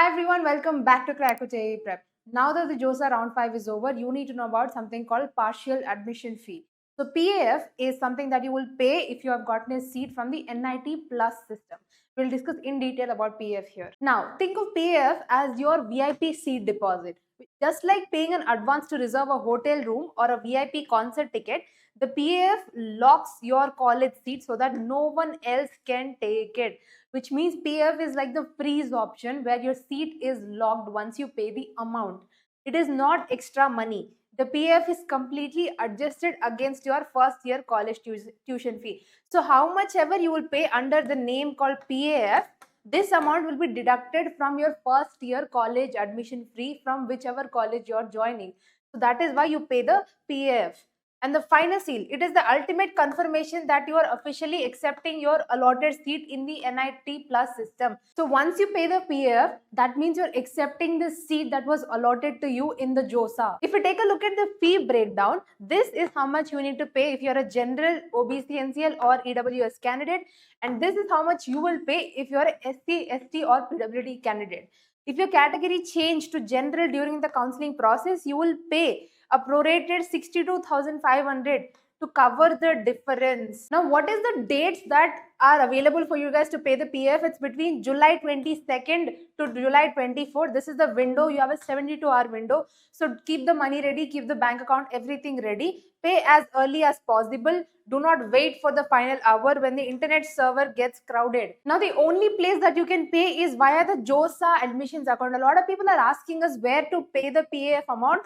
Hi everyone, welcome back to Krakute Prep. Now that the JOSA round 5 is over, you need to know about something called partial admission fee. So PAF is something that you will pay if you have gotten a seat from the NIT Plus system. We'll discuss in detail about PAF here. Now, think of PAF as your VIP seat deposit. Just like paying an advance to reserve a hotel room or a VIP concert ticket, the PAF locks your college seat so that no one else can take it, which means PF is like the freeze option where your seat is locked once you pay the amount. It is not extra money. The PF is completely adjusted against your first year college tuition fee. So how much ever you will pay under the name called PAF, this amount will be deducted from your first year college admission fee from whichever college you are joining. So that is why you pay the PAF. And the final seal, it is the ultimate confirmation that you are officially accepting your allotted seat in the NIT Plus system. So once you pay the PF, that means you're accepting the seat that was allotted to you in the JOSA. If you take a look at the fee breakdown, this is how much you need to pay if you're a general OBC NCL or EWS candidate, and this is how much you will pay if you're a SC, ST or PWD candidate. If your category changed to general during the counseling process, you will pay a prorated 62,500 to cover the difference. Now, what is the dates that are available for you guys to pay the PF? It's between July 22nd to July 24th. This is the window. You have a 72-hour window. So keep the money ready, keep the bank account, everything ready. Pay as early as possible. Do not wait for the final hour when the internet server gets crowded. Now, the only place that you can pay is via the JOSA admissions account. A lot of people are asking us where to pay the PAF amount.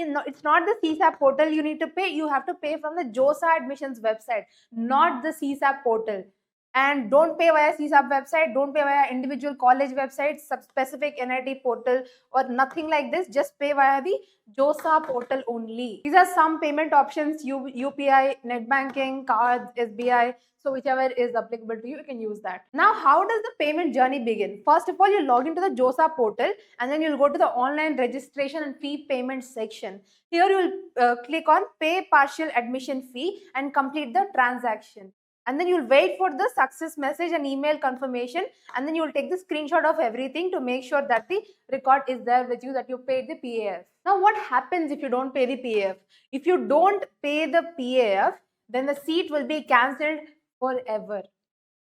It's not the CSAP portal you need to pay. You have to pay from the JOSA admissions website, not the CSAP portal. And don't pay via CSAP website, don't pay via individual college websites, specific NIT portal or nothing like this. Just pay via the JOSA portal only. These are some payment options: UPI, net banking, cards, SBI. So whichever is applicable to you, you can use that. Now, how does the payment journey begin? First of all, you log into the JOSA portal and then you'll go to the online registration and fee payment section. Here you will click on pay partial admission fee and complete the transaction. And then you'll wait for the success message and email confirmation, and then you'll take the screenshot of everything to make sure that the record is there with you that you paid the PAF. Now, what happens if you don't pay the PAF? If you don't pay the PAF, then the seat will be cancelled forever.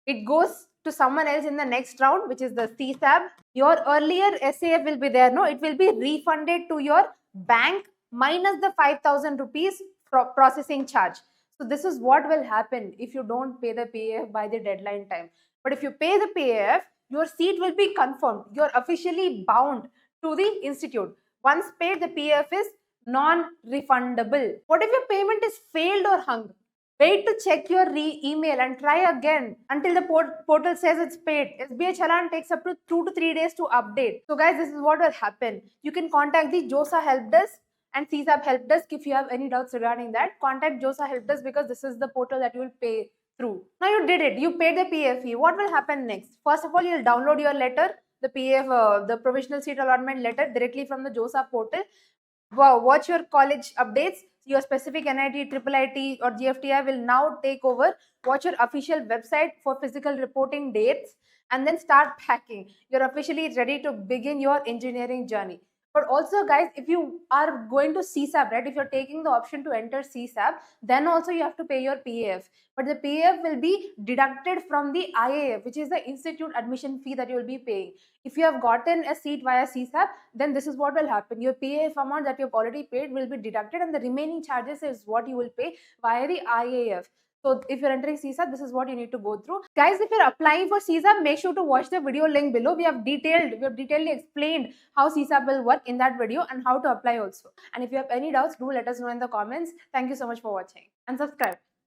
It goes to someone else in the next round, which is the CSAB. Your earlier SAF will be there. No, it will be refunded to your bank minus the 5,000 rupees processing charge. So this is what will happen if you don't pay the PAF by the deadline time. But if you pay the PAF, your seat will be confirmed. You're officially bound to the institute. Once paid, the PAF is non-refundable. What if your payment is failed or hung? Wait to check your email and try again until the portal says it's paid. SBI Challan takes up to 2 to 3 days to update. So guys, this is what will happen. You can contact the JOSA help desk and CSAP help desk if you have any doubts regarding that. Contact JOSA help desk because this is the portal that you will pay through. Now you did it. You paid the PAF. What will happen next? First of all, you'll download your letter, the PAF, the provisional seat allotment letter directly from the JOSA portal. Watch your college updates. Your specific NIT, Triple IT or GFTI will now take over. Watch your official website for physical reporting dates and then start packing. You're officially ready to begin your engineering journey. But also guys, if you are going to CSAP, right, if you're taking the option to enter CSAP, then also you have to pay your PAF. But the PAF will be deducted from the IAF, which is the institute admission fee that you will be paying. If you have gotten a seat via CSAP, then this is what will happen. Your PAF amount that you have already paid will be deducted and the remaining charges is what you will pay via the IAF. So if you're entering CSAP, this is what you need to go through. Guys, if you're applying for CSAP, make sure to watch the video link below. We have detailedly explained how CSAP will work in that video and how to apply also. And if you have any doubts, do let us know in the comments. Thank you so much for watching and subscribe.